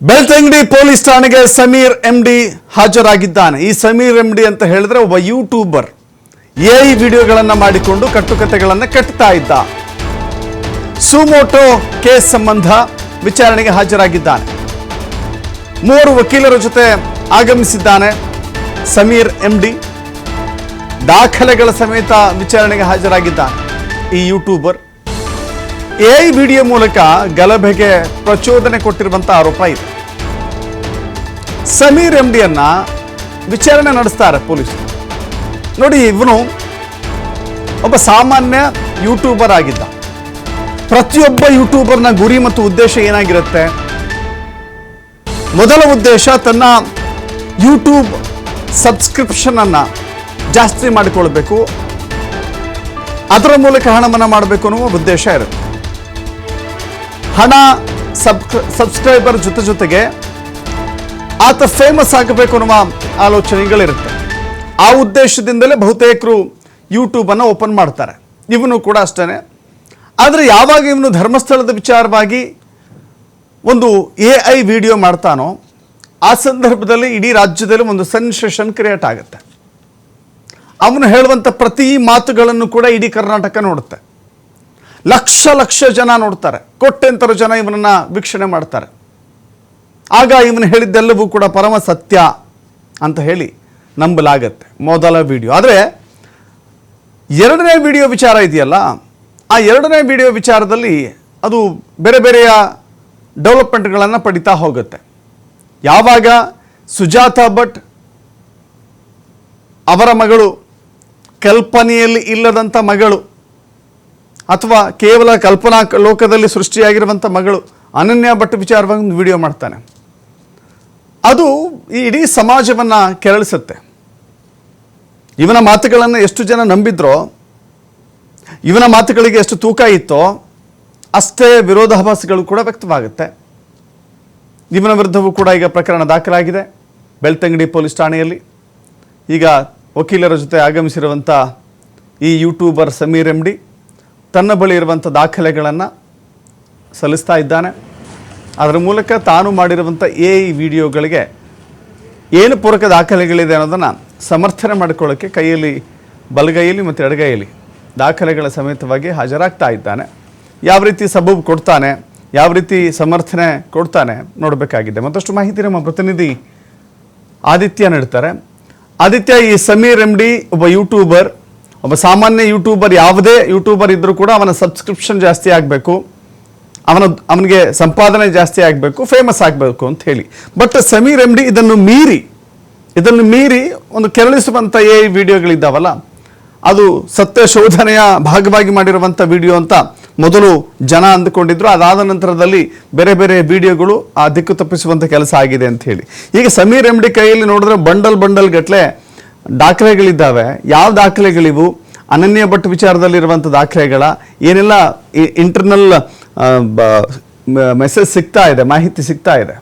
Belthangady police ಠಾಣೆಗೆ Sameer MD ಹಾಜರಾಗಿದ್ದಾನೆ. ಈ Sameer MD ಅಂತ ಹೇಳಿದ್ರೆ ಒಬ್ಬ ಯೂಟ್ಯೂಬರ್ ಎಐ ವಿಡಿಯೋಗಳನ್ನು ಮಾಡಿಕೊಂಡು ಕಟ್ಟುಕತೆಗಳನ್ನು ಕಟ್ತಾ ಇದ್ದ. ಸುಮೋಟೋ ಕೇಸ್ ಸಂಬಂಧ ವಿಚಾರಣೆಗೆ ಹಾಜರಾಗಿದ್ದಾನೆ. 3 ವಕೀಲರ ಜೊತೆ ಆಗಮಿಸಿದ್ದಾನೆ ಸಮೀರ್ ಎಂಡಿ. ದಾಖಲೆಗಳ ಸಮೇತ ವಿಚಾರಣೆಗೆ ಹಾಜರಾಗಿದ್ದಾನೆ. ಈ ಯೂಟ್ಯೂಬರ್ ಎಐ ವಿಡಿಯೋ ಮೂಲಕ ಗಲಭೆಗೆ ಪ್ರಚೋದನೆ ಕೊಟ್ಟಿರುವಂತ ಆರೋಪ ಇದೆ. ಸಮೀರ್ ಎಂಡಿಯನ್ನ ವಿಚಾರಣೆ ನಡೆಸ್ತಾರೆ ಪೊಲೀಸರು. ನೋಡಿ, ಇವನು ಒಬ್ಬ ಸಾಮಾನ್ಯ ಯೂಟ್ಯೂಬರ್ ಆಗಿದ್ದ. ಪ್ರತಿಯೊಬ್ಬ ಯೂಟ್ಯೂಬರ್ನ ಗುರಿ ಮತ್ತು ಉದ್ದೇಶ ಏನಾಗಿರುತ್ತೆ? ಮೊದಲ ಉದ್ದೇಶ ತನ್ನ ಯೂಟ್ಯೂಬ್ ಸಬ್ಸ್ಕ್ರಿಪ್ಷನ್ ಅನ್ನ ಜಾಸ್ತಿ ಮಾಡಿಕೊಳ್ಬೇಕು, ಅದರ ಮೂಲಕ ಹಣವನ್ನು ಮಾಡಬೇಕು ಅನ್ನುವ ಉದ್ದೇಶ ಇರುತ್ತೆ. ಹಣ, ಸಬ್ಸ್ಕ್ರೈಬರ್ ಜೊತೆಗೆ ಆತ ಫೇಮಸ್ ಆಗಬೇಕು ಅನ್ನುವ ಆಲೋಚನೆಗಳಿರುತ್ತೆ. ಆ ಉದ್ದೇಶದಿಂದಲೇ ಬಹುತೇಕರು ಯೂಟ್ಯೂಬ್ ಅನ್ನು ಓಪನ್ ಮಾಡ್ತಾರೆ. ಇವನು ಕೂಡ ಅಷ್ಟೇ. ಆದರೆ ಯಾವಾಗ ಇವನು ಧರ್ಮಸ್ಥಳದ ವಿಚಾರವಾಗಿ ಒಂದು ಎಐ ವಿಡಿಯೋ ಮಾಡ್ತಾನೋ ಆ ಸಂದರ್ಭದಲ್ಲಿ ಇಡೀ ರಾಜ್ಯದಲ್ಲಿ ಒಂದು ಸೆನ್ಸೇಷನ್ ಕ್ರಿಯೇಟ್ ಆಗುತ್ತೆ. ಅವನು ಹೇಳುವಂಥ ಪ್ರತಿ ಮಾತುಗಳನ್ನು ಕೂಡ ಇಡೀ ಕರ್ನಾಟಕ ನೋಡುತ್ತೆ. ಲಕ್ಷ ಜನ ನೋಡ್ತಾರೆ. ಕೋಟ್ಯಂತರ ಜನ ಇವನನ್ನ ವೀಕ್ಷಣೆ ಮಾಡ್ತಾರೆ. ಆಗ ಇವನು ಹೇಳಿದ್ದೆಲ್ಲವೂ ಕೂಡ ಪರಮ ಸತ್ಯ ಅಂತ ಹೇಳಿ ನಂಬಲಾಗತ್ತೆ ಮೊದಲ ವಿಡಿಯೋ. ಆದರೆ ಎರಡನೇ ವಿಡಿಯೋ ವಿಚಾರ ಇದೆಯಲ್ಲ, ಆ ಎರಡನೇ ವಿಡಿಯೋ ವಿಚಾರದಲ್ಲಿ ಅದು ಬೇರೆ ಬೇರೆಯ ಡೆವಲಪ್ಮೆಂಟ್ಗಳನ್ನು ಪಡಿತಾ ಹೋಗುತ್ತೆ. ಯಾವಾಗ ಸುಜಾತಾ ಭಟ್ ಅವರ ಮಗಳು, ಕಲ್ಪನೆಯಲ್ಲಿ ಇಲ್ಲದಂಥ ಮಗಳು, ಅಥವಾ ಕೇವಲ ಕಲ್ಪನಾ ಲೋಕದಲ್ಲಿ ಸೃಷ್ಟಿಯಾಗಿರುವಂಥ ಮಗಳು ಅನನ್ಯ ಭಟ್ ವಿಚಾರವಾಗಿ ಒಂದು ವಿಡಿಯೋ ಮಾಡ್ತಾನೆ. ಅದು ಈ ಇಡೀ ಸಮಾಜವನ್ನು ಕೆರಳಿಸುತ್ತೆ. ಇವನ ಮಾತುಗಳನ್ನು ಎಷ್ಟು ಜನ ನಂಬಿದ್ರೋ, ಇವನ ಮಾತುಗಳಿಗೆ ಎಷ್ಟು ತೂಕ ಇತ್ತೋ ಅಷ್ಟೇ ವಿರೋಧಾಭಾಸಗಳು ಕೂಡ ವ್ಯಕ್ತವಾಗುತ್ತೆ. ಇವನ ವಿರುದ್ಧವೂ ಕೂಡ ಈಗ ಪ್ರಕರಣ ದಾಖಲಾಗಿದೆ ಬೆಳ್ತಂಗಡಿ ಪೊಲೀಸ್ ಠಾಣೆಯಲ್ಲಿ. ಈಗ ವಕೀಲರ ಜೊತೆ ಆಗಮಿಸಿರುವಂಥ ಈ ಯೂಟ್ಯೂಬರ್ ಸಮೀರ್ ಎಂಡಿ ತನ್ನ ಬಳಿ ಇರುವಂಥ ದಾಖಲೆಗಳನ್ನು ಸಲ್ಲಿಸ್ತಾ ಇದ್ದಾನೆ. ಅದರ ಮೂಲಕ ತಾನು ಮಾಡಿರುವಂಥ ಎಐ ವಿಡಿಯೋಗಳಿಗೆ ಏನು ಪೂರಕ ದಾಖಲೆಗಳಿದೆ ಅನ್ನೋದನ್ನು ಸಮರ್ಥನೆ ಮಾಡಿಕೊಳ್ಳೋಕ್ಕೆ ಕೈಯಲ್ಲಿ, ಬಲಗೈಯಲ್ಲಿ ಮತ್ತು ಎಡಗೈಯಲ್ಲಿ ದಾಖಲೆಗಳ ಸಮೇತವಾಗಿ ಹಾಜರಾಗ್ತಾ ಇದ್ದಾನೆ. ಯಾವ ರೀತಿ ಸಬೂಬು ಕೊಡ್ತಾನೆ, ಯಾವ ರೀತಿ ಸಮರ್ಥನೆ ಕೊಡ್ತಾನೆ ನೋಡಬೇಕಾಗಿದೆ. ಮತ್ತಷ್ಟು ಮಾಹಿತಿ ನಮ್ಮ ಪ್ರತಿನಿಧಿ ಆದಿತ್ಯ ನೀಡ್ತಾರೆ. ಆದಿತ್ಯ, ಈ ಸಮೀರ್ ಎಂಡಿ ಒಬ್ಬ ಯೂಟ್ಯೂಬರ್, ಒಬ್ಬ ಸಾಮಾನ್ಯ ಯೂಟ್ಯೂಬರ್. ಯಾವುದೇ ಯೂಟ್ಯೂಬರ್ ಇದ್ರೂ ಕೂಡ ಅವನ ಸಬ್ಸ್ಕ್ರಿಪ್ಷನ್ ಜಾಸ್ತಿ ಆಗಬೇಕು, ಅವನಿಗೆ ಸಂಪಾದನೆ ಜಾಸ್ತಿ ಆಗಬೇಕು, ಫೇಮಸ್ ಆಗಬೇಕು ಅಂತ ಹೇಳಿ. ಬಟ್ ಸಮೀರ್ ಎಂಡಿ ಇದನ್ನು ಮೀರಿ ಒಂದು ಕೆರಳಿಸುವಂಥ ಎ ವಿಡಿಯೋಗಳಿದ್ದಾವಲ್ಲ, ಅದು ಸತ್ಯ ಶೋಧನೆಯ ಭಾಗವಾಗಿ ಮಾಡಿರುವಂಥ ವಿಡಿಯೋ ಅಂತ ಮೊದಲು ಜನ ಅಂದುಕೊಂಡಿದ್ರು. ಅದಾದ ನಂತರದಲ್ಲಿ ಬೇರೆ ಬೇರೆ ವಿಡಿಯೋಗಳು ಆ ದಿಕ್ಕು ತಪ್ಪಿಸುವಂಥ ಕೆಲಸ ಆಗಿದೆ ಅಂತ ಹೇಳಿ. ಈಗ ಸಮೀರ್ ಎಂಡಿ ಕೈಯಲ್ಲಿ ನೋಡಿದ್ರೆ ಬಂಡಲ್ ಗಟ್ಟಲೆ ದಾಖಲೆಗಳಿದ್ದಾವೆ. ಯಾವ ದಾಖಲೆಗಳಿವು? ಅನನ್ಯ ಭಟ್ ವಿಚಾರದಲ್ಲಿರುವಂಥ ದಾಖಲೆಗಳ ಏನೆಲ್ಲ ಇಂಟರ್ನಲ್ ಮೆಸೇಜ್ ಸಿಗ್ತಾ ಇದೆ, ಮಾಹಿತಿ ಸಿಗ್ತಾ ಇದೆ?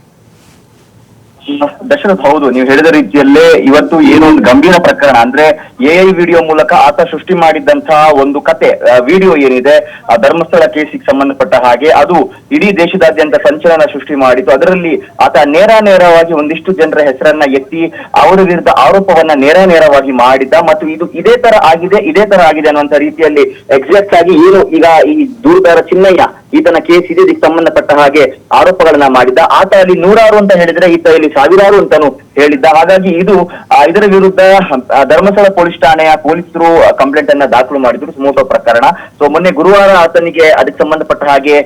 ದಶರಥ್, ಹೌದು, ನೀವು ಹೇಳಿದ ರೀತಿಯಲ್ಲೇ ಇವತ್ತು ಏನೋ ಒಂದು ಗಂಭೀರ ಪ್ರಕರಣ ಅಂದ್ರೆ ಎಐ ವಿಡಿಯೋ ಮೂಲಕ ಆತ ಸೃಷ್ಟಿ ಮಾಡಿದಂತಹ ಒಂದು ಕತೆ, ವಿಡಿಯೋ ಏನಿದೆ ಧರ್ಮಸ್ಥಳ ಕೇಸಿಗೆ ಸಂಬಂಧಪಟ್ಟ ಹಾಗೆ ಅದು ಇಡೀ ದೇಶದಾದ್ಯಂತ ಸಂಚಲನ ಸೃಷ್ಟಿ ಮಾಡಿತು. ಅದರಲ್ಲಿ ಆತ ನೇರವಾಗಿ ಒಂದಿಷ್ಟು ಜನರ ಹೆಸರನ್ನ ಎತ್ತಿ ಅವರ ವಿರುದ್ಧ ಆರೋಪವನ್ನ ನೇರವಾಗಿ ಮಾಡಿದ್ದ. ಮತ್ತು ಇದು ಇದೇ ತರ ಆಗಿದೆ ಅನ್ನುವಂತ ರೀತಿಯಲ್ಲಿ ಎಕ್ಸಾಕ್ಟ್ ಆಗಿ ಏನು ಈಗ ಈ ದೂರದಾರ ಚಿನ್ನಯ್ಯ ಈತನ ಕೇಸ್ ಇದೆ, ಇದಕ್ಕೆ ಸಂಬಂಧಪಟ್ಟ ಹಾಗೆ ಆರೋಪಗಳನ್ನ ಮಾಡಿದ್ದ. ಆತ ಅಲ್ಲಿ 100 ಅಂತ ಹೇಳಿದ್ರೆ ಈತ ಇಲ್ಲಿ 1000 ಅಂತಾನು ಹೇಳಿದ್ದ. ಹಾಗಾಗಿ ಇದರ ವಿರುದ್ಧ ಧರ್ಮಸ್ಥಳ ಪೊಲೀಸ್ ಠಾಣೆಯ ಪೊಲೀಸರು ಕಂಪ್ಲೇಂಟ್ ಅನ್ನ ದಾಖಲು ಮಾಡಿದ್ರು, ಸುಮೋಟೋ ಪ್ರಕರಣ. ಸೊ ಮೊನ್ನೆ ಗುರುವಾರ ಆತನಿಗೆ ಅದಕ್ಕೆ ಸಂಬಂಧಪಟ್ಟ ಹಾಗೆ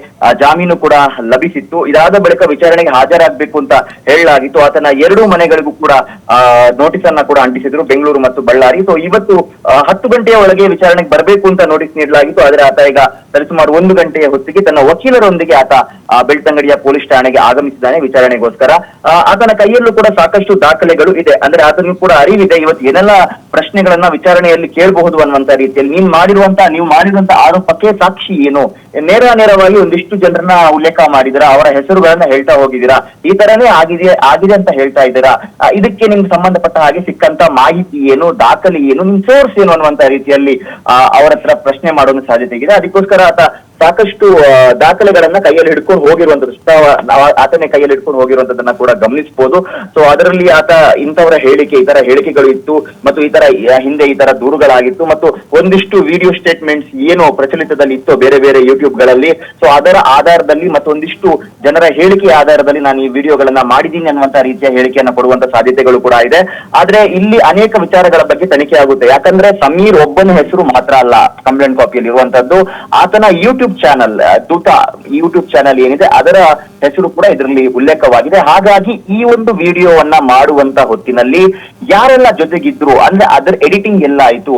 ಜಾಮೀನು ಕೂಡ ಲಭಿಸಿತ್ತು. ಇದಾದ ಬಳಿಕ ವಿಚಾರಣೆಗೆ ಹಾಜರಾಗಬೇಕು ಅಂತ ಹೇಳಲಾಗಿತ್ತು. ಆತನ 2 ಮನೆಗಳಿಗೂ ಕೂಡ ನೋಟಿಸ್ ಅನ್ನ ಕೂಡ ಅಂಟಿಸಿದ್ರು, ಬೆಂಗಳೂರು ಮತ್ತು ಬಳ್ಳಾರಿ. ಸೊ ಇವತ್ತು 10 ಗಂಟೆಯ ಒಳಗೆ ವಿಚಾರಣೆಗೆ ಬರಬೇಕು ಅಂತ ನೋಟಿಸ್ ನೀಡಲಾಗಿತ್ತು. ಆದ್ರೆ ಆತ ಈಗ ಸರಿಸುಮಾರು 1 ಗಂಟೆಯ ಹೊತ್ತಿಗೆ ತನ್ನ ವಕೀಲರೊಂದಿಗೆ ಆತ ಬೆಳ್ತಂಗಡಿಯ ಪೊಲೀಸ್ ಠಾಣೆಗೆ ಆಗಮಿಸಿದ್ದಾನೆ ವಿಚಾರಣೆಗೋಸ್ಕರ. ಆತನ ಕೈಯಲ್ಲೂ ಕೂಡ ಸಾಕಷ್ಟು ದಾಖಲೆಗಳು ಇದೆ. ಅಂದ್ರೆ ಆತನಿಗೂ ಕೂಡ ಅರಿವಿದೆ ಇವತ್ತು ಏನೆಲ್ಲ ಪ್ರಶ್ನೆಗಳನ್ನ ವಿಚಾರಣೆಯಲ್ಲಿ ಕೇಳಬಹುದು ಅನ್ನುವಂತ ರೀತಿಯಲ್ಲಿ. ನೀವು ಮಾಡಿರುವಂತ ಆರೋಪಕ್ಕೆ ಸಾಕ್ಷಿ ಏನು, ನೇರವಾಗಿ ಒಂದಿಷ್ಟು ಜನರನ್ನ ಉಲ್ಲೇಖ ಮಾಡಿದಿರಾ, ಅವರ ಹೆಸರುಗಳನ್ನ ಹೇಳ್ತಾ ಹೋಗಿದ್ದೀರಾ, ಈ ತರನೇ ಆಗಿದೆ ಅಂತ ಹೇಳ್ತಾ ಇದ್ದೀರಾ. ಇದಕ್ಕೆ ನಿಮ್ಗೆ ಸಂಬಂಧಪಟ್ಟ ಹಾಗೆ ಸಿಕ್ಕಂತ ಮಾಹಿತಿ ಏನು, ದಾಖಲೆ ಏನು, ನಿಮ್ ಸೋರ್ಸ್ ಏನು ಅನ್ನುವಂತ ರೀತಿಯಲ್ಲಿ ಅವರ ಹತ್ರ ಪ್ರಶ್ನೆ ಮಾಡುವ ಸಾಧ್ಯತೆ ಇದೆ. ಅದಕ್ಕೋಸ್ಕರ ಆತ ಸಾಕಷ್ಟು ದಾಖಲೆಗಳನ್ನ ಕೈಯಲ್ಲಿ ಹಿಡ್ಕೊಂಡು ಹೋಗಿರುವಂತದ್ದು, ಆತನೇ ಕೈಯಲ್ಲಿ ಹಿಡ್ಕೊಂಡು ಹೋಗಿರುವಂತದನ್ನ ಕೂಡ ಗಮನಿಸಬಹುದು. ಸೊ ಅದರಲ್ಲಿ ಆತ ಇಂಥವರ ಹೇಳಿಕೆ, ಈ ತರ ಹೇಳಿಕೆಗಳು ಇತ್ತು ಮತ್ತು ಈ ತರ ಹಿಂದೆ ಈ ತರ ದೂರುಗಳಾಗಿತ್ತು ಮತ್ತು ಒಂದಿಷ್ಟು ವಿಡಿಯೋ ಸ್ಟೇಟ್ಮೆಂಟ್ಸ್ ಏನು ಪ್ರಚಲಿತದಲ್ಲಿ ಇತ್ತು ಬೇರೆ ಬೇರೆ ಯೂಟ್ಯೂಬ್ ಗಳಲ್ಲಿ. ಸೊ ಅದರ ಆಧಾರದಲ್ಲಿ ಮತ್ತು ಒಂದಿಷ್ಟು ಜನರ ಹೇಳಿಕೆ ಆಧಾರದಲ್ಲಿ ನಾನು ಈ ವಿಡಿಯೋಗಳನ್ನ ಮಾಡಿದ್ದೀನಿ ಅನ್ನುವಂತ ರೀತಿಯ ಹೇಳಿಕೆಯನ್ನ ಕೊಡುವಂತ ಸಾಧ್ಯತೆಗಳು ಕೂಡ ಇದೆ. ಆದ್ರೆ ಇಲ್ಲಿ ಅನೇಕ ವಿಚಾರಗಳ ಬಗ್ಗೆ ತನಿಖೆ ಆಗುತ್ತೆ. ಯಾಕಂದ್ರೆ ಸಮೀರ್ ಒಬ್ಬನ ಹೆಸರು ಮಾತ್ರ ಅಲ್ಲ ಕಂಪ್ಲೇಂಟ್ ಕಾಪಿಯಲ್ಲಿ ಇರುವಂತದ್ದು, ಆತನ ಯೂಟ್ಯೂಬ್ ಚಾನಲ್ ದೂತ ಯೂಟ್ಯೂಬ್ ಚಾನಲ್ ಏನಿದೆ ಅದರ ಹೆಸರು ಕೂಡ ಇದರಲ್ಲಿ ಉಲ್ಲೇಖವಾಗಿದೆ. ಹಾಗಾಗಿ ಈ ಒಂದು ವಿಡಿಯೋವನ್ನ ಮಾಡುವಂತ ಹೊತ್ತಿನಲ್ಲಿ ಯಾರೆಲ್ಲ ಜೊತೆಗಿದ್ರು, ಅಂದ್ರೆ ಅದರ ಎಡಿಟಿಂಗ್ ಎಲ್ಲ ಆಯ್ತು,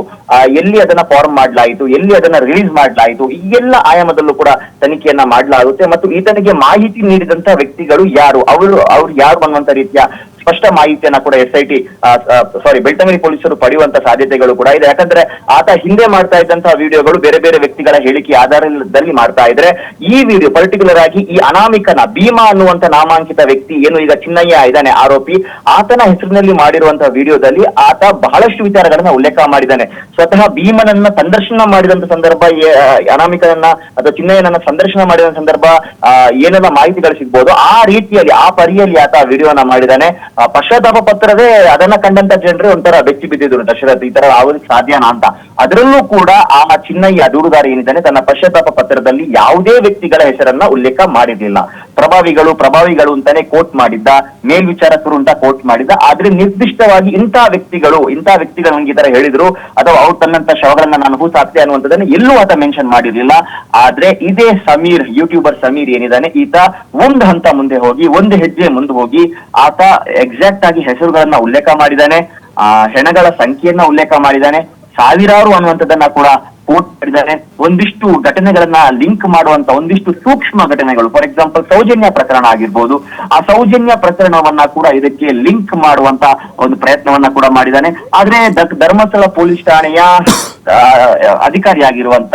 ಎಲ್ಲಿ ಅದನ್ನ ಫಾರ್ಮ್ ಮಾಡ್ಲಾಯಿತು, ಎಲ್ಲಿ ಅದನ್ನ ರಿಲೀಸ್ ಮಾಡ್ಲಾಯಿತು, ಈ ಎಲ್ಲ ಆಯಾಮದಲ್ಲೂ ಕೂಡ ತನಿಖೆಯನ್ನ ಮಾಡಲಾಗುತ್ತೆ. ಮತ್ತು ಈತನಿಗೆ ಮಾಹಿತಿ ನೀಡಿದಂತ ವ್ಯಕ್ತಿಗಳು ಯಾರು, ಅವ್ರು ಯಾರು ಅನ್ನುವಂತ ರೀತಿಯ ಸ್ಪಷ್ಟ ಮಾಹಿತಿಯನ್ನ ಕೂಡ SIT ಬೆಳ್ತಂಗಡಿ ಪೊಲೀಸರು ಪಡೆಯುವಂತ ಸಾಧ್ಯತೆಗಳು ಕೂಡ ಇದೆ. ಯಾಕಂದ್ರೆ ಆತ ಹಿಂದೆ ಮಾಡ್ತಾ ಇದ್ದಂತಹ ವಿಡಿಯೋಗಳು ಬೇರೆ ಬೇರೆ ವ್ಯಕ್ತಿಗಳ ಹೇಳಿಕೆ ಆಧಾರದಲ್ಲಿ ಮಾಡ್ತಾ ಇದ್ರೆ, ಈ ವಿಡಿಯೋ ಪರ್ಟಿಕ್ಯುಲರ್ ಆಗಿ ಈ ಅನಾಮಿಕನ ಭೀಮಾ ಅನ್ನುವಂತ ನಾಮಾಂಕಿತ ವ್ಯಕ್ತಿ ಏನು ಈಗ ಚಿನ್ನಯ್ಯ ಇದ್ದಾನೆ ಆರೋಪಿ, ಆತನ ಹೆಸರಿನಲ್ಲಿ ಮಾಡಿರುವಂತಹ ವಿಡಿಯೋದಲ್ಲಿ ಆತ ಬಹಳಷ್ಟು ವಿಚಾರಗಳನ್ನ ಉಲ್ಲೇಖ ಮಾಡಿದ್ದಾನೆ. ಸ್ವತಃ ಭೀಮನನ್ನ ಸಂದರ್ಶನ ಮಾಡಿದಂತ ಸಂದರ್ಭ, ಅನಾಮಿಕನನ್ನ ಅಥವಾ ಚಿನ್ನಯ್ಯನನ್ನ ಸಂದರ್ಶನ ಮಾಡಿದ ಸಂದರ್ಭ ಏನೆಲ್ಲ ಮಾಹಿತಿಗಳು ಸಿಗ್ಬೋದು ಆ ರೀತಿಯಲ್ಲಿ ಆ ಪರಿಯಲ್ಲಿ ಆತ ವಿಡಿಯೋನ ಮಾಡಿದ್ದಾನೆ. ಪಶ್ಚಾತ್ತಾಪ ಪತ್ರವೇ ಅದನ್ನ ಕಂಡಂತ ಜನರೇ ಒಂಥರ ಬೆಚ್ಚಿ ಬಿದ್ದಿದ್ರು, ದಶರಥ್ ಈ ತರ ಆಗೋದಕ್ಕೆ ಸಾಧ್ಯನಾ ಅಂತ. ಅದರಲ್ಲೂ ಕೂಡ ಆ ಚಿನ್ನಯ್ಯ ದೂರುದಾರ ಏನಿದ್ದಾನೆ ತನ್ನ ಪಶ್ಚಾತ್ತಾಪ ಪತ್ರದಲ್ಲಿ ಯಾವುದೇ ವ್ಯಕ್ತಿಗಳ ಹೆಸರನ್ನ ಉಲ್ಲೇಖ ಮಾಡಿರ್ಲಿಲ್ಲ. ಪ್ರಭಾವಿಗಳು ಅಂತಾನೆ ಕೋಟ್ ಮಾಡಿದ್ದ, ಮೇಲ್ವಿಚಾರಕರು ಅಂತ ಕೋಟ್ ಮಾಡಿದ್ದ. ಆದ್ರೆ ನಿರ್ದಿಷ್ಟವಾಗಿ ಇಂಥ ವ್ಯಕ್ತಿಗಳು ನಂಗೆ ಈ ತರ ಹೇಳಿದ್ರು ಅಥವಾ ಅವ್ರು ತನ್ನಂತ ಶವಗಳನ್ನ ನಾನು ಹೂಸಾಕ್ತೆ ಅನ್ನುವಂಥದ್ದನ್ನ ಎಲ್ಲೂ ಆತ ಮೆನ್ಷನ್ ಮಾಡಿರ್ಲಿಲ್ಲ. ಆದ್ರೆ ಇದೇ ಸಮೀರ್, ಯೂಟ್ಯೂಬರ್ ಸಮೀರ್ ಏನಿದ್ದಾನೆ, ಈತ ಒಂದು ಹಂತ ಮುಂದೆ ಹೋಗಿ, ಒಂದು ಹೆಜ್ಜೆ ಮುಂದೆ ಹೋಗಿ ಆತ ಎಕ್ಸಾಕ್ಟ್ ಆಗಿ ಹೆಸರುಗಳನ್ನ ಉಲ್ಲೇಖ ಮಾಡಿದ್ದಾನೆ, ಹೆಣಗಳ ಸಂಖ್ಯೆಯನ್ನ ಉಲ್ಲೇಖ ಮಾಡಿದ್ದಾನೆ, ಸಾವಿರಾರು ಅನ್ನುವಂಥದ್ದನ್ನ ಕೂಡ ಕೋಟ್ ಮಾಡಿದ್ದಾನೆ. ಒಂದಿಷ್ಟು ಘಟನೆಗಳನ್ನ ಲಿಂಕ್ ಮಾಡುವಂತ ಒಂದಿಷ್ಟು ಸೂಕ್ಷ್ಮ ಘಟನೆಗಳು, ಫಾರ್ ಎಕ್ಸಾಂಪಲ್ ಸೌಜನ್ಯ ಪ್ರಕರಣ ಆಗಿರ್ಬೋದು, ಆ ಸೌಜನ್ಯ ಪ್ರಕರಣವನ್ನ ಕೂಡ ಇದಕ್ಕೆ ಲಿಂಕ್ ಮಾಡುವಂತ ಒಂದು ಪ್ರಯತ್ನವನ್ನ ಕೂಡ ಮಾಡಿದ್ದಾನೆ. ಆದ್ರೆ ಧರ್ಮಸ್ಥಳ ಪೊಲೀಸ್ ಠಾಣೆಯ ಅಧಿಕಾರಿಯಾಗಿರುವಂತ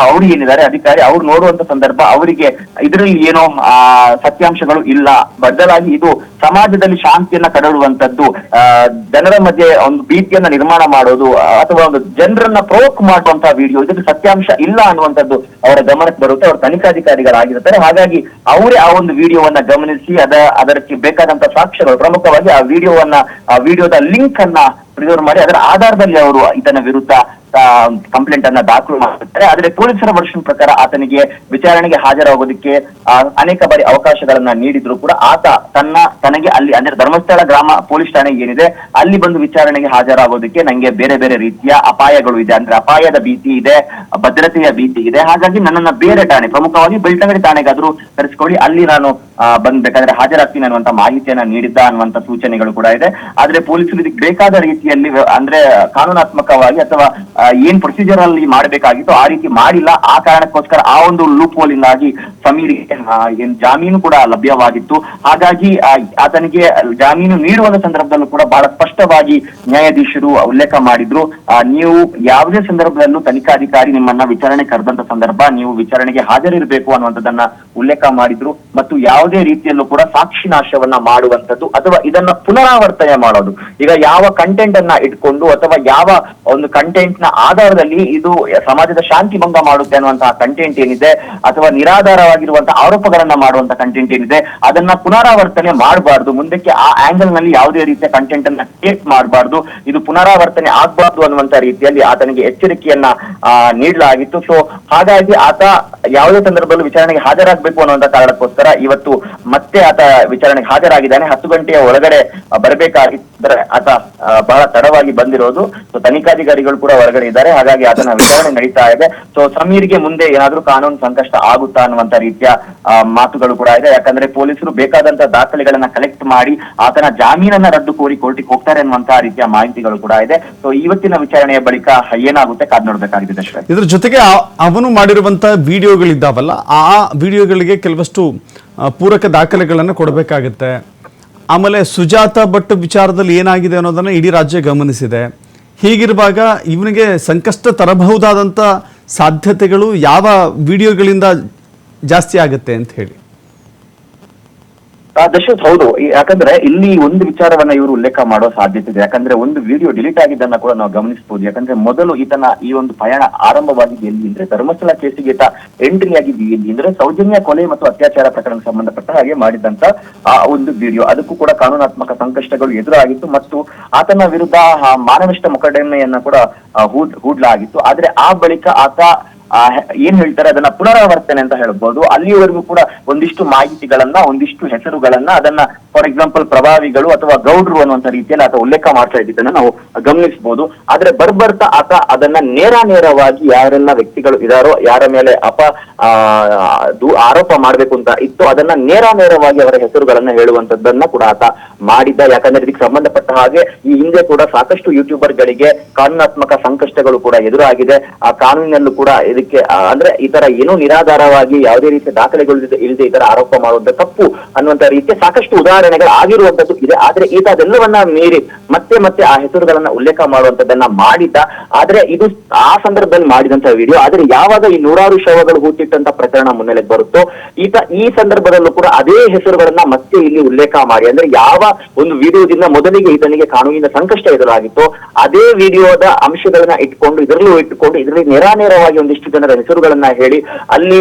ಅವ್ರು ಏನಿದ್ದಾರೆ ಅಧಿಕಾರಿ, ಅವ್ರು ನೋಡುವಂತ ಸಂದರ್ಭ ಅವರಿಗೆ ಇದರಲ್ಲಿ ಏನೋ ಸತ್ಯಾಂಶಗಳು ಇಲ್ಲ, ಬದಲಾಗಿ ಇದು ಸಮಾಜದಲ್ಲಿ ಶಾಂತಿಯನ್ನ ಕದಡುವಂತದ್ದು, ಜನರ ಮಧ್ಯೆ ಒಂದು ಭೀತಿಯನ್ನ ನಿರ್ಮಾಣ ಮಾಡೋದು ಅಥವಾ ಒಂದು ಜನರನ್ನ ಪ್ರವೋಕ್ ಮಾಡುವಂತ ವಿಡಿಯೋ, ಇದಕ್ಕೆ ಸತ್ಯಾಂಶ ಇಲ್ಲ ಅನ್ನುವಂಥದ್ದು ಅವರ ಗಮನಕ್ಕೆ ಬರುತ್ತೆ. ಅವರು ತನಿಖಾಧಿಕಾರಿಗಳಾಗಿರ್ತಾರೆ. ಹಾಗಾಗಿ ಅವರೇ ಆ ಒಂದು ವಿಡಿಯೋವನ್ನ ಗಮನಿಸಿ ಅದಕ್ಕೆ ಬೇಕಾದಂತ ಸಾಕ್ಷ್ಯಗಳು, ಪ್ರಮುಖವಾಗಿ ಆ ವಿಡಿಯೋದ ಲಿಂಕ್ ಅನ್ನ ಪ್ರಿಸರ್ವ್ ಮಾಡಿ ಅದರ ಆಧಾರದಲ್ಲಿ ಅವರು ಇದನ್ನ ವಿರುದ್ಧ ಕಂಪ್ಲೇಂಟ್ ಅನ್ನ ದಾಖಲು ಮಾಡಿರ್ತಾರೆ. ಆದ್ರೆ ಪೊಲೀಸರ ವರ್ಷನ್ ಪ್ರಕಾರ ಆತನಿಗೆ ವಿಚಾರಣೆಗೆ ಹಾಜರಾಗೋದಕ್ಕೆ ಅನೇಕ ಬಾರಿ ಅವಕಾಶಗಳನ್ನ ನೀಡಿದ್ರು ಕೂಡ ಆತ ತನಗೆ ಅಲ್ಲಿ ಅಂದ್ರೆ ಧರ್ಮಸ್ಥಳ ಗ್ರಾಮ ಪೊಲೀಸ್ ಠಾಣೆ ಏನಿದೆ ಅಲ್ಲಿ ಬಂದು ವಿಚಾರಣೆಗೆ ಹಾಜರಾಗೋದಕ್ಕೆ ನಂಗೆ ಬೇರೆ ಬೇರೆ ರೀತಿಯ ಅಪಾಯಗಳು ಇದೆ, ಅಂದ್ರೆ ಅಪಾಯದ ಭೀತಿ ಇದೆ, ಭದ್ರತೆಯ ಭೀತಿ ಇದೆ. ಹಾಗಾಗಿ ನನ್ನನ್ನ ಬೇರೆ ಠಾಣೆ, ಪ್ರಮುಖವಾಗಿ ಬೆಳ್ತಂಗಡಿ ಠಾಣೆಗಾದ್ರೂ ಕರೆಸ್ಕೊಳ್ಳಿ, ಅಲ್ಲಿ ನಾನು ಬಂದ್ಬೇಕಾದ್ರೆ ಹಾಜರಾಗ್ತೀನಿ ಅನ್ನುವಂತ ಮಾಹಿತಿಯನ್ನ ನೀಡಿದ್ದ ಅನ್ನುವಂತ ಸೂಚನೆಗಳು ಕೂಡ ಇದೆ. ಆದ್ರೆ ಪೊಲೀಸರು ಇದಕ್ಕೆ ಬೇಕಾದ ರೀತಿಯಲ್ಲಿ ಅಂದ್ರೆ ಕಾನೂನಾತ್ಮಕವಾಗಿ ಅಥವಾ ಏನ್ ಪ್ರೊಸೀಜರ್ ಅಲ್ಲಿ ಮಾಡಬೇಕಾಗಿತ್ತು ಆ ರೀತಿ ಮಾಡಿಲ್ಲ. ಆ ಕಾರಣಕ್ಕೋಸ್ಕರ ಆ ಒಂದು ಲೂಪ್ ಹೋಲ್ ಇಂದಾಗಿ ಸಮೀರ್ಗೆ ಏನ್ ಜಾಮೀನು ಕೂಡ ಲಭ್ಯವಾಗಿತ್ತು. ಹಾಗಾಗಿ ಆತನಿಗೆ ಜಾಮೀನು ನೀಡುವ ಸಂದರ್ಭದಲ್ಲೂ ಕೂಡ ಬಹಳ ಸ್ಪಷ್ಟವಾಗಿ ನ್ಯಾಯಾಧೀಶರು ಉಲ್ಲೇಖ ಮಾಡಿದ್ರು, ನೀವು ಯಾವುದೇ ಸಂದರ್ಭದಲ್ಲೂ ತನಿಖಾಧಿಕಾರಿ ನಿಮ್ಮನ್ನ ವಿಚಾರಣೆ ಕರೆದಂತ ಸಂದರ್ಭ ನೀವು ವಿಚಾರಣೆಗೆ ಹಾಜರಿರಬೇಕು ಅನ್ನುವಂಥದ್ದನ್ನ ಉಲ್ಲೇಖ ಮಾಡಿದ್ರು. ಮತ್ತು ಯಾವುದೇ ರೀತಿಯಲ್ಲೂ ಕೂಡ ಸಾಕ್ಷಿ ನಾಶವನ್ನ ಮಾಡುವಂಥದ್ದು ಅಥವಾ ಇದನ್ನ ಪುನರಾವರ್ತನೆ ಮಾಡೋದು, ಈಗ ಯಾವ ಕಂಟೆಂಟ್ ಅನ್ನ ಇಟ್ಕೊಂಡು ಅಥವಾ ಯಾವ ಒಂದು ಕಂಟೆಂಟ್ ನ ಆಧಾರದಲ್ಲಿ ಇದು ಸಮಾಜದ ಶಾಂತಿ ಭಂಗ ಮಾಡುತ್ತೆ ಅನ್ನುವಂತಹ ಕಂಟೆಂಟ್ ಏನಿದೆ ಅಥವಾ ನಿರಾಧಾರವಾಗಿರುವಂತಹ ಆರೋಪಗಳನ್ನ ಮಾಡುವಂತ ಕಂಟೆಂಟ್ ಏನಿದೆ ಅದನ್ನ ಪುನರಾವರ್ತನೆ ಮಾಡಬಾರ್ದು, ಮುಂದಕ್ಕೆ ಆ ಆಂಗಲ್ ನಲ್ಲಿ ಯಾವುದೇ ರೀತಿಯ ಕಂಟೆಂಟ್ ಅನ್ನ ಕ್ರಿಯೇಟ್ ಮಾಡಬಾರ್ದು, ಇದು ಪುನರಾವರ್ತನೆ ಆಗ್ಬಾರ್ದು ಅನ್ನುವಂತ ರೀತಿಯಲ್ಲಿ ಆತನಿಗೆ ಎಚ್ಚರಿಕೆಯನ್ನ ನೀಡಲಾಗಿತ್ತು. ಸೊ ಹಾಗಾಗಿ ಆತ ಯಾವುದೇ ಸಂದರ್ಭದಲ್ಲೂ ವಿಚಾರಣೆಗೆ ಹಾಜರಾಗಬೇಕು ಅನ್ನುವಂತ ಕಾರಣಕ್ಕೋಸ್ಕರ ಇವತ್ತು ಮತ್ತೆ ಆತ ವಿಚಾರಣೆಗೆ ಹಾಜರಾಗಿದ್ದಾನೆ. 10 ಗಂಟೆಯ ಒಳಗಡೆ ಬರಬೇಕಾಗಿದ್ದರೆ ಆತ ಬಹಳ ತಡವಾಗಿ ಬಂದಿರೋದು. ಸೊ ತನಿಖಾಧಿಕಾರಿಗಳು ಕೂಡ ಹೊರಗಡೆ ಇದ್ದಾರೆ, ಹಾಗಾಗಿ ಆತನ ವಿಚಾರಣೆ ನಡೀತಾ ಇದೆ. ಸೊ ಸಮೀರ್ಗೆ ಮುಂದೆ ಏನಾದ್ರೂ ಕಾನೂನು ಸಂಕಷ್ಟ ಆಗುತ್ತಾ ಅನ್ನುವಂತ ರೀತಿಯ ಮಾತುಗಳು ಕೂಡ ಇದೆ. ಯಾಕಂದ್ರೆ ಪೊಲೀಸರು ಬೇಕಾದಂತ ದಾಖಲೆಗಳನ್ನ ಕಲೆಕ್ಟ್ ಮಾಡಿ ಆತನ ಜಾಮೀನನ್ನ ರದ್ದು ಕೋರಿ ಕೋರ್ಟಿಗೆ ಹೋಗ್ತಾರೆ ಅನ್ನುವಂತಹ ರೀತಿಯ ಮಾಹಿತಿಗಳು ಕೂಡ ಇದೆ. ಸೊ ಇವತ್ತಿನ ವಿಚಾರಣೆಯ ಬಳಿಕ ಏನಾಗುತ್ತೆ ಕಾದ್ ನೋಡ್ಬೇಕಾಗಿದೆ ಅಷ್ಟೇ. ಇದ್ರ ಜೊತೆಗೆ ಅವನು ಮಾಡಿರುವಂತ ವಿಡಿಯೋಗಳಿದ್ದಾವಲ್ಲ, ಆ ವಿಡಿಯೋಗಳಿಗೆ ಕೆಲವಷ್ಟು ಪೂರಕ ದಾಖಲೆಗಳನ್ನು ಕೊಡಬೇಕಾಗುತ್ತೆ. ಆಮೇಲೆ ಸುಜಾತ ಭಟ್ ವಿಚಾರದಲ್ಲಿ ಏನಾಗಿದೆ ಅನ್ನೋದನ್ನ ಇಡೀ ರಾಜ್ಯ ಗಮನಿಸಿದೆ. ಹೀಗಿರುವಾಗ ಇವನಿಗೆ ಸಂಕಷ್ಟ ತರಬಹುದಾದಂಥ ಸಾಧ್ಯತೆಗಳು ಯಾವ ವಿಡಿಯೋಗಳಿಂದ ಜಾಸ್ತಿ ಆಗುತ್ತೆ ಅಂತ ಹೇಳಿ? ದಶರಥ್ ಹೌದು, ಯಾಕಂದ್ರೆ ಇಲ್ಲಿ ಒಂದು ವಿಚಾರವನ್ನ ಇವರು ಉಲ್ಲೇಖ ಮಾಡೋ ಸಾಧ್ಯತೆ ಇದೆ. ಯಾಕಂದ್ರೆ ಒಂದು ವಿಡಿಯೋ ಡಿಲೀಟ್ ಆಗಿದ್ದನ್ನ ಕೂಡ ನಾವು ಗಮನಿಸಬಹುದು. ಯಾಕಂದ್ರೆ ಮೊದಲು ಈ ಒಂದು ಪಯಣ ಆರಂಭವಾಗಿದ್ದು ಎಲ್ಲಿ ಅಂದ್ರೆ ಧರ್ಮಸ್ಥಳ ಕೇಸಿಗೆ ಈತ ಎಂಟ್ರಿ ಆಗಿದ್ದು ಎಲ್ಲಿ ಅಂದ್ರೆ ಸೌಜನ್ಯ ಕೊಲೆ ಮತ್ತು ಅತ್ಯಾಚಾರ ಪ್ರಕರಣಕ್ಕೆ ಸಂಬಂಧಪಟ್ಟ ಹಾಗೆ ಮಾಡಿದಂತ ಆ ಒಂದು ವಿಡಿಯೋ. ಅದಕ್ಕೂ ಕೂಡ ಕಾನೂನಾತ್ಮಕ ಸಂಕಷ್ಟಗಳು ಎದುರಾಗಿತ್ತು ಮತ್ತು ಆತನ ವಿರುದ್ಧ ಮಾನನಷ್ಟ ಮೊಕದ್ದಮೆಯನ್ನ ಕೂಡ ಹೂಡ್ಲಾಗಿತ್ತು. ಆದ್ರೆ ಆ ಬಳಿಕ ಆತ ಏನ್ ಹೇಳ್ತಾರೆ ಅದನ್ನ ಪುನರಾವರ್ತನೆ ಅಂತ ಹೇಳ್ಬೋದು. ಅಲ್ಲಿಯವರೆಗೂ ಕೂಡ ಒಂದಿಷ್ಟು ಮಾಹಿತಿಗಳನ್ನ, ಒಂದಿಷ್ಟು ಹೆಸರುಗಳನ್ನ, ಅದನ್ನ ಫಾರ್ ಎಕ್ಸಾಂಪಲ್ ಪ್ರಭಾವಿಗಳು ಅಥವಾ ಗೌಡ್ರು ಅನ್ನುವಂತ ರೀತಿಯಲ್ಲಿ ಆತ ಉಲ್ಲೇಖ ಮಾಡ್ತಾ ಇದ್ದಿದ್ದನ್ನ ನಾವು ಗಮನಿಸಬಹುದು. ಆದ್ರೆ ಬರ್ಬರ್ತಾ ಆತ ಅದನ್ನ ನೇರವಾಗಿ ಯಾರೆಲ್ಲ ವ್ಯಕ್ತಿಗಳು ಇದಾರೋ, ಯಾರ ಮೇಲೆ ಆರೋಪ ಮಾಡ್ಬೇಕು ಅಂತ ಇತ್ತು, ಅದನ್ನ ನೇರವಾಗಿ ಅವರ ಹೆಸರುಗಳನ್ನ ಹೇಳುವಂತದ್ದನ್ನ ಕೂಡ ಆತ ಮಾಡಿದ್ದ. ಯಾಕಂದ್ರೆ ಇದಕ್ಕೆ ಸಂಬಂಧಪಟ್ಟ ಹಾಗೆ ಈ ಹಿಂದೆ ಕೂಡ ಸಾಕಷ್ಟು ಯೂಟ್ಯೂಬರ್ ಗಳಿಗೆ ಕಾನೂನಾತ್ಮಕ ಸಂಕಷ್ಟಗಳು ಕೂಡ ಎದುರಾಗಿದೆ. ಆ ಕಾನೂನಿನಲ್ಲೂ ಕೂಡ ಇದಕ್ಕೆ ಅಂದ್ರೆ ಈ ತರ ಏನೋ ನಿರಾಧಾರವಾಗಿ ಯಾವುದೇ ರೀತಿಯ ದಾಖಲೆಗಳು ಇಲ್ಲದೆ ಈ ತರ ಆರೋಪ ಮಾಡುವಂತ ತಪ್ಪು ಅನ್ನುವಂತ ರೀತಿಯ ಸಾಕಷ್ಟು ಉದಾಹರಣೆಗಳು ಆಗಿರುವಂತದ್ದು ಇದೆ. ಆದ್ರೆ ಈತ ಅದೆಲ್ಲವನ್ನ ಮೀರಿ ಮತ್ತೆ ಆ ಹೆಸರುಗಳನ್ನ ಉಲ್ಲೇಖ ಮಾಡುವಂತದ್ದನ್ನ ಮಾಡಿದ್ದ. ಆದ್ರೆ ಇದು ಆ ಸಂದರ್ಭದಲ್ಲಿ ಮಾಡಿದಂತ ವಿಡಿಯೋ. ಆದ್ರೆ ಯಾವಾಗ ಈ 100 ಶವಗಳು ಹೂತಿಟ್ಟಂತ ಪ್ರಕರಣ ಮುನ್ನೆಲೆಗೆ ಬರುತ್ತೋ, ಈತ ಈ ಸಂದರ್ಭದಲ್ಲೂ ಕೂಡ ಅದೇ ಹೆಸರುಗಳನ್ನ ಮತ್ತೆ ಇಲ್ಲಿ ಉಲ್ಲೇಖ ಮಾಡಿ, ಅಂದ್ರೆ ಯಾವ ಒಂದು ವಿಡಿಯೋದಿಂದ ಮೊದಲಿಗೆ ಈತನಿಗೆ ಕಾನೂನಿನ ಸಂಕಷ್ಟ ಎದುರಾಗಿತ್ತು ಅದೇ ವಿಡಿಯೋದ ಅಂಶಗಳನ್ನ ಇದರಲ್ಲಿ ನೇರವಾಗಿ ಒಂದಿಷ್ಟು ಜನರ ಹೆಸರುಗಳನ್ನ ಹೇಳಿ ಅಲ್ಲಿ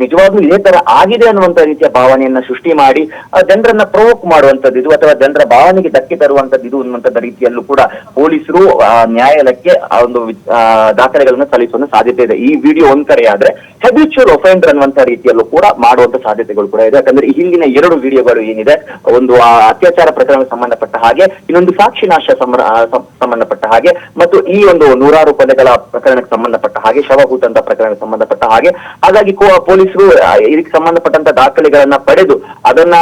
ನಿಜವಾಗ್ಲೂ ಇದೇ ತರ ಆಗಿದೆ ಅನ್ನುವಂತ ರೀತಿಯ ಭಾವನೆಯನ್ನ ಸೃಷ್ಟಿ ಮಾಡಿ ಜನರನ್ನ ಪ್ರವೋಕ್ ಮಾಡುವಂತದ್ದು ಇದು, ಅಥವಾ ಜನರ ಭಾವನೆಗೆ ಧಕ್ಕೆ ತರುವಂತದ್ದು ಇದು ಅನ್ನುವಂಥದ್ದ ರೀತಿಯಲ್ಲೂ ಕೂಡ ಪೊಲೀಸರು ನ್ಯಾಯಾಲಯಕ್ಕೆ ಆ ಒಂದು ದಾಖಲೆಗಳನ್ನ ಸಲ್ಲಿಸುವ ಸಾಧ್ಯತೆ ಇದೆ. ಈ ವಿಡಿಯೋ ಒಂದ್ ಕಡೆ ಆದ್ರೆ ಹ್ಯಾಬಿಚುವಲ್ ಒಫೆಂಡರ್ ಅನ್ನುವಂತ ರೀತಿಯಲ್ಲೂ ಕೂಡ ಮಾಡುವಂತ ಸಾಧ್ಯತೆಗಳು ಕೂಡ ಇದೆ. ಯಾಕಂದ್ರೆ ಹಿಂದಿನ 2 ವಿಡಿಯೋಗಳು ಏನಿದೆ, ಒಂದು ಅತ್ಯಾಚಾರ ಪ್ರಕರಣಕ್ಕೆ ಸಂಬಂಧಪಟ್ಟ ಹಾಗೆ, ಇನ್ನೊಂದು ಸಾಕ್ಷಿ ನಾಶ ಸಂಬಂಧಪಟ್ಟ ಹಾಗೆ, ಮತ್ತು ಈ ಒಂದು 100 ಕೊಲೆಗಳ ಪ್ರಕರಣಕ್ಕೆ ಸಂಬಂಧಪಟ್ಟ ಹಾಗೆ, ಶವಭೂತಂತ ಪ್ರಕರಣಕ್ಕೆ ಸಂಬಂಧಪಟ್ಟ ಹಾಗೆ. ಹಾಗಾಗಿ ಪೊಲೀಸರು ಇದಕ್ಕೆ ಸಂಬಂಧಪಟ್ಟಂತ ದಾಖಲೆಗಳನ್ನ ಪಡೆದು ಅದನ್ನ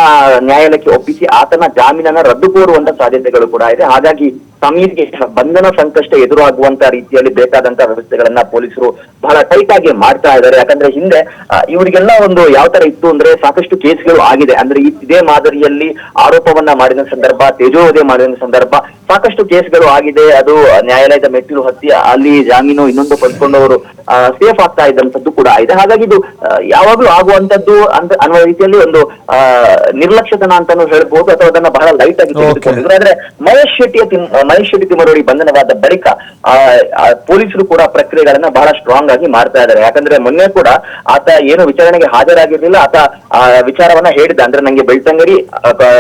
ನ್ಯಾಯಾಲಯಕ್ಕೆ ಒಪ್ಪಿಸಿ ಆತನ ಜಾಮೀನನ್ನ ರದ್ದು ಕೋರುವಂತ ಸಾಧ್ಯತೆಗಳು ಕೂಡ ಇದೆ. ಹಾಗಾಗಿ ಸಮೀರ್ಗೆ ಬಂಧನ ಸಂಕಷ್ಟ ಎದುರಾಗುವಂತ ರೀತಿಯಲ್ಲಿ ಬೇಕಾದಂತ ವ್ಯವಸ್ಥೆಗಳನ್ನ ಪೊಲೀಸರು ಬಹಳ ಟೈಟ್ ಆಗಿ ಮಾಡ್ತಾ ಇದ್ದಾರೆ. ಯಾಕಂದ್ರೆ ಹಿಂದೆ ಇವರಿಗೆಲ್ಲ ಒಂದು ಯಾವ ತರ ಇತ್ತು ಅಂದ್ರೆ ಸಾಕಷ್ಟು ಕೇಸ್ಗಳು ಆಗಿದೆ. ಅಂದ್ರೆ ಇದೇ ಮಾದರಿಯಲ್ಲಿ ಆರೋಪವನ್ನ ಮಾಡಿದ ಸಂದರ್ಭ, ತೇಜೋವಧೆ ಮಾಡಿದ ಸಂದರ್ಭ ಸಾಕಷ್ಟು ಕೇಸ್ಗಳು ಆಗಿದೆ. ಅದು ನ್ಯಾಯಾಲಯದ ಮೆಟ್ಟಿಲು ಹತ್ತಿ ಅಲ್ಲಿ ಜಾಮೀನು ಇನ್ನೊಂದು ಪಡ್ಕೊಂಡವರು ಸೇಫ್ ಆಗ್ತಾ ಇದ್ದಂಥದ್ದು ಕೂಡ ಇದೆ. ಹಾಗಾಗಿ ಇದು ಯಾವಾಗ್ಲೂ ಆಗುವಂತದ್ದು ಅಂತ ಅನ್ನುವ ರೀತಿಯಲ್ಲಿ ಒಂದು ನಿರ್ಲಕ್ಷ್ಯತನ ಅಂತಾನು ಹೇಳ್ಬಹುದು, ಅಥವಾ ಅದನ್ನ ಬಹಳ ಲೈಟ್ ಆಗಿ ತೆಗೆದುಕೊಂಡಿದ್ರು. ಆದ್ರೆ ಮಹೇಶ್ ಶೆಟ್ಟಿ ತಿಮ್ಮರೋಡಿ ಬಂಧನವಾದ ಬಳಿಕ ಪೊಲೀಸರು ಕೂಡ ಪ್ರಕ್ರಿಯೆಗಳನ್ನ ಬಹಳ ಸ್ಟ್ರಾಂಗ್ ಆಗಿ ಮಾಡ್ತಾ ಇದ್ದಾರೆ. ಯಾಕಂದ್ರೆ ಮೊನ್ನೆ ಕೂಡ ಆತ ಏನು ವಿಚಾರಣೆಗೆ ಹಾಜರಾಗಿರ್ಲಿಲ್ಲ, ಆತ ವಿಚಾರವನ್ನ ಹೇಳಿದ, ಅಂದ್ರೆ ನಂಗೆ ಬೆಳ್ತಂಗಡಿ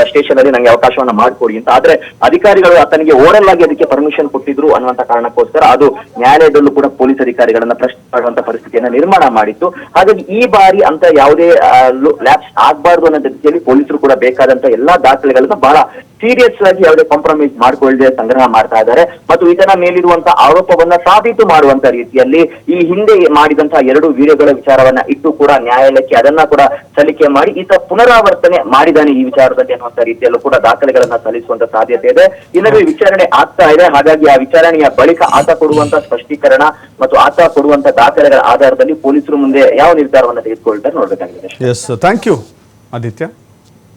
ಸ್ಟೇಷನ್ ಅಲ್ಲಿ ನಂಗೆ ಅವಕಾಶವನ್ನ ಮಾಡ್ಕೊಡಿ ಅಂತ. ಆದ್ರೆ ಅಧಿಕಾರಿಗಳು ಆತನಿಗೆ ಓರಲ್ ಆಗಿ ಅದಕ್ಕೆ ಪರ್ಮಿಷನ್ ಕೊಟ್ಟಿದ್ರು ಅನ್ನುವಂತ ಕಾರಣಕ್ಕೋಸ್ಕರ ಅದು ನ್ಯಾಯಾಲಯದಲ್ಲೂ ಕೂಡ ಪೊಲೀಸ್ ಅಧಿಕಾರಿಗಳನ್ನ ಪ್ರಶ್ನೆ ಮಾಡುವಂತ ಪರಿಸ್ಥಿತಿಯನ್ನ ನಿರ್ಮಾಣ ಮಾಡಿತ್ತು. ಹಾಗಾಗಿ ಈ ಬಾರಿ ಅಂತ ಯಾವುದೇ ಲ್ಯಾಪ್ಸ್ ಆಗ್ಬಾರ್ದು ಅನ್ನೋ ರೀತಿಯಲ್ಲಿ ಪೊಲೀಸರು ಕೂಡ ಬೇಕಾದಂತ ಎಲ್ಲಾ ದಾಖಲೆಗಳನ್ನ ಬಹಳ ಸೀರಿಯಸ್ ಆಗಿ ಯಾವುದೇ ಕಾಂಪ್ರಮೈಸ್ ಮಾಡ್ಕೊಳ್ಳದೆ ಸಂಗ್ರಹ ಮಾಡ್ತಾ ಇದ್ದಾರೆ. ಮತ್ತು ಈತನ ಮೇಲಿರುವಂತಹ ಆರೋಪವನ್ನ ಸಾಬೀತು ಮಾಡುವಂತ ರೀತಿಯಲ್ಲಿ ಈ ಹಿಂದೆ ಮಾಡಿದಂತಹ 2 ವಿಡಿಯೋಗಳ ವಿಚಾರವನ್ನ ಇಟ್ಟು ಕೂಡ ನ್ಯಾಯಾಲಯಕ್ಕೆ ಅದನ್ನ ಕೂಡ ಸಲ್ಲಿಕೆ ಮಾಡಿ ಈತ ಪುನರಾವರ್ತನೆ ಮಾಡಿದಾನೆ ಈ ವಿಚಾರದಲ್ಲಿ ಅನ್ನುವಂತ ರೀತಿಯಲ್ಲೂ ಕೂಡ ದಾಖಲೆಗಳನ್ನ ಸಲ್ಲಿಸುವಂತ ಸಾಧ್ಯತೆ ಇದೆ. ಇಲ್ಲವೇ ವಿಚಾರಣೆ ಆಗ್ತಾ ಇದೆ. ಹಾಗಾಗಿ ಆ ವಿಚಾರಣೆಯ ಬಳಿಕ ಆತ ಕೊಡುವಂತ ಸ್ಪಷ್ಟೀಕರಣ ಮತ್ತು ಆತ ಕೊಡುವಂತ ದಾಖಲೆಗಳ ಆಧಾರದಲ್ಲಿ ಪೊಲೀಸರು ಮುಂದೆ ಯಾವ ನಿರ್ಧಾರವನ್ನ ತೆಗೆದುಕೊಳ್ತಾರೆ ನೋಡ್ಬೇಕಾಗಿದೆ. Yes, thank you Aditya.